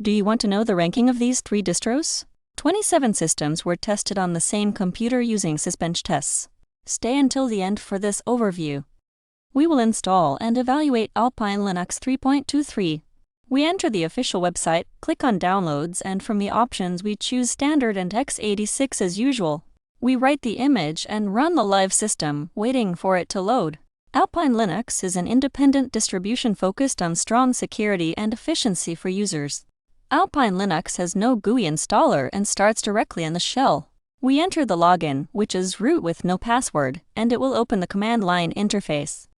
Do you want to know the ranking of these 3 distros? 27 systems were tested on the same computer using Sysbench tests. Stay until the end for this overview. We will install and evaluate Alpine Linux 3.23. We enter the official website, click on Downloads, and from the options we choose Standard and x86 as usual. We write the image and run the live system, waiting for it to load. Alpine Linux is an independent distribution focused on strong security and efficiency for users. Alpine Linux has no GUI installer and starts directly in the shell. We enter the login, which is root with no password, and it will open the command line interface.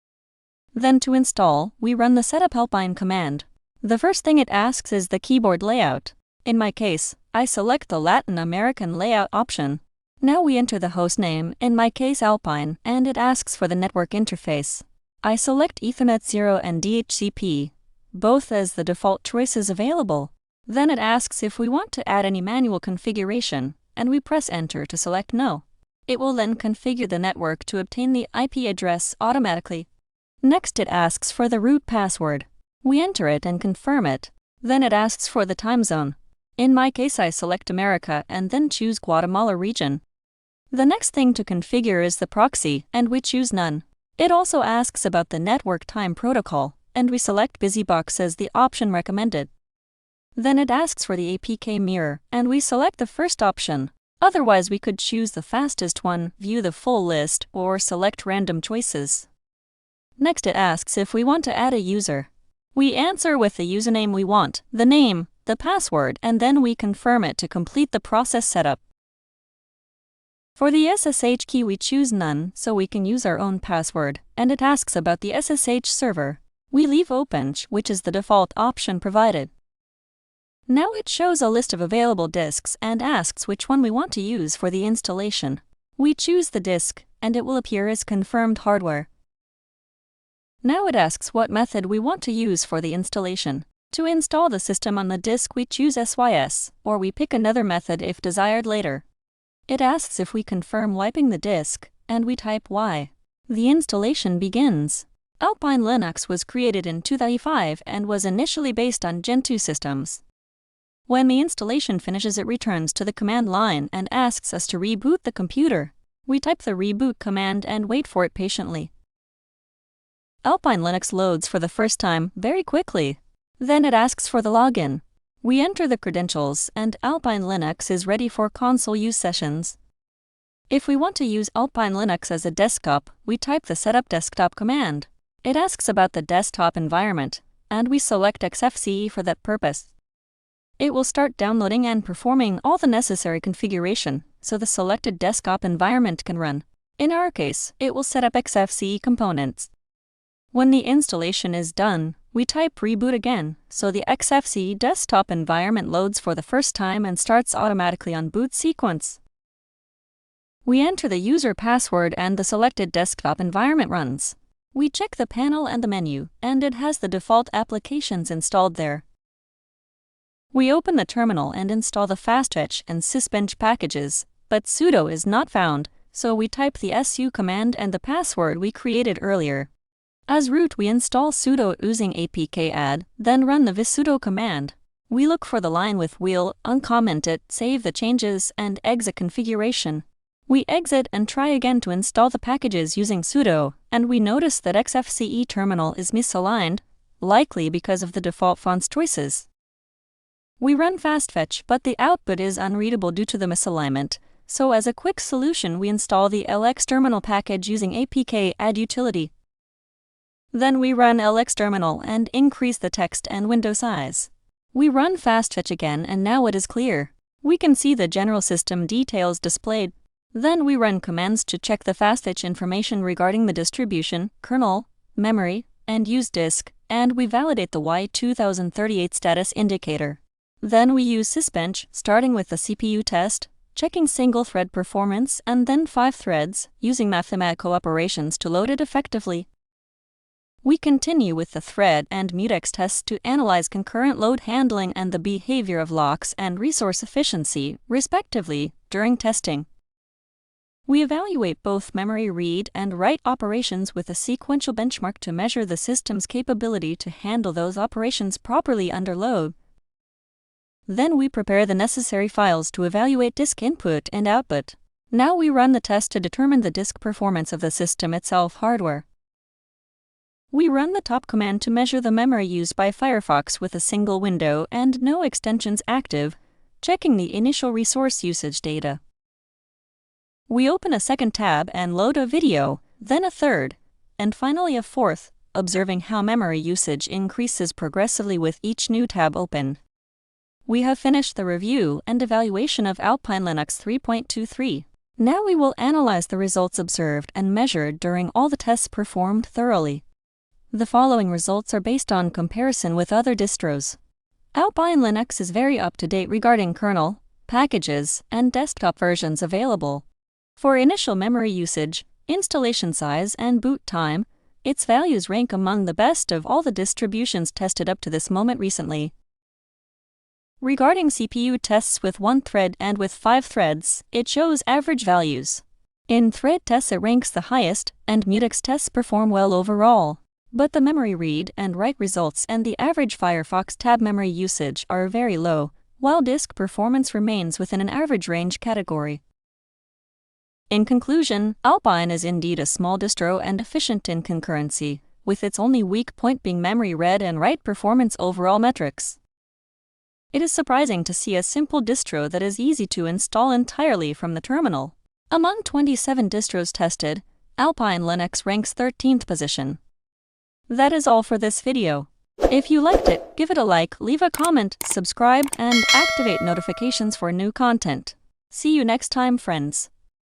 Then to install, we run the setup Alpine command. The first thing it asks is the keyboard layout. In my case, I select the Latin American layout option. Now we enter the hostname, in my case Alpine, and it asks for the network interface. I select Ethernet 0 and DHCP, both as the default choices available. Then it asks if we want to add any manual configuration, and we press enter to select no. It will then configure the network to obtain the IP address automatically. Next it asks for the root password. We enter it and confirm it. Then it asks for the time zone. In my case I select America and then choose Guatemala region. The next thing to configure is the proxy, and we choose none. It also asks about the network time protocol, and we select BusyBox as the option recommended. Then it asks for the APK mirror, and we select the first option. Otherwise we could choose the fastest one, view the full list, or select random choices. Next it asks if we want to add a user. We answer with the username we want, the name, the password, and then we confirm it to complete the process setup. For the SSH key we choose none, so we can use our own password, and it asks about the SSH server. We leave open, which is the default option provided. Now it shows a list of available disks and asks which one we want to use for the installation. We choose the disk, and it will appear as confirmed hardware. Now it asks what method we want to use for the installation. To install the system on the disk we choose SYS, or we pick another method if desired later. It asks if we confirm wiping the disk, and we type Y. The installation begins. Alpine Linux was created in 2005 and was initially based on Gen 2 systems. When the installation finishes it returns to the command line and asks us to reboot the computer. We type the reboot command and wait for it patiently. Alpine Linux loads for the first time very quickly. Then it asks for the login. We enter the credentials and Alpine Linux is ready for console use sessions. If we want to use Alpine Linux as a desktop, we type the setup desktop command. It asks about the desktop environment, and we select Xfce for that purpose. It will start downloading and performing all the necessary configuration, so the selected desktop environment can run. In our case, it will set up Xfce components. When the installation is done, we type reboot again, so the Xfce desktop environment loads for the first time and starts automatically on boot sequence. We enter the user password and the selected desktop environment runs. We check the panel and the menu, and it has the default applications installed there. We open the terminal and install the Fastfetch and Sysbench packages, but sudo is not found, so we type the su command and the password we created earlier. As root we install sudo using apk-add, then run the vsudo command. We look for the line with wheel, uncomment it, save the changes, and exit configuration. We exit and try again to install the packages using sudo, and we notice that Xfce terminal is misaligned, likely because of the default fonts choices. We run Fastfetch, but the output is unreadable due to the misalignment, so as a quick solution we install the lxterminal package using apk-add utility. Then we run lxterminal and increase the text and window size. We run Fastfetch again and now it is clear. We can see the general system details displayed. Then we run commands to check the Fastfetch information regarding the distribution, kernel, memory, and use disk, and we validate the Y2038 status indicator. Then we use Sysbench, starting with the CPU test, checking single-thread performance, and then 5 threads, using mathematical operations to load it effectively. We continue with the thread and mutex tests to analyze concurrent load handling and the behavior of locks and resource efficiency, respectively, during testing. We evaluate both memory read and write operations with a sequential benchmark to measure the system's capability to handle those operations properly under load. Then we prepare the necessary files to evaluate disk input and output. Now we run the test to determine the disk performance of the system itself hardware. We run the top command to measure the memory used by Firefox with a single window and no extensions active, checking the initial resource usage data. We open a second tab and load a video, then a third, and finally a fourth, observing how memory usage increases progressively with each new tab open. We have finished the review and evaluation of Alpine Linux 3.23. Now we will analyze the results observed and measured during all the tests performed thoroughly. The following results are based on comparison with other distros. Alpine Linux is very up-to-date regarding kernel, packages, and desktop versions available. For initial memory usage, installation size, and boot time, its values rank among the best of all the distributions tested up to this moment recently. Regarding CPU tests with 1 thread and with 5 threads, it shows average values. In thread tests it ranks the highest, and mutex tests perform well overall. But the memory read and write results and the average Firefox tab memory usage are very low, while disk performance remains within an average range category. In conclusion, Alpine is indeed a small distro and efficient in concurrency, with its only weak point being memory read and write performance overall metrics. It is surprising to see a simple distro that is easy to install entirely from the terminal. Among 27 distros tested, Alpine Linux ranks 13th position. That is all for this video. If you liked it, give it a like, leave a comment, subscribe, and activate notifications for new content. See you next time, friends.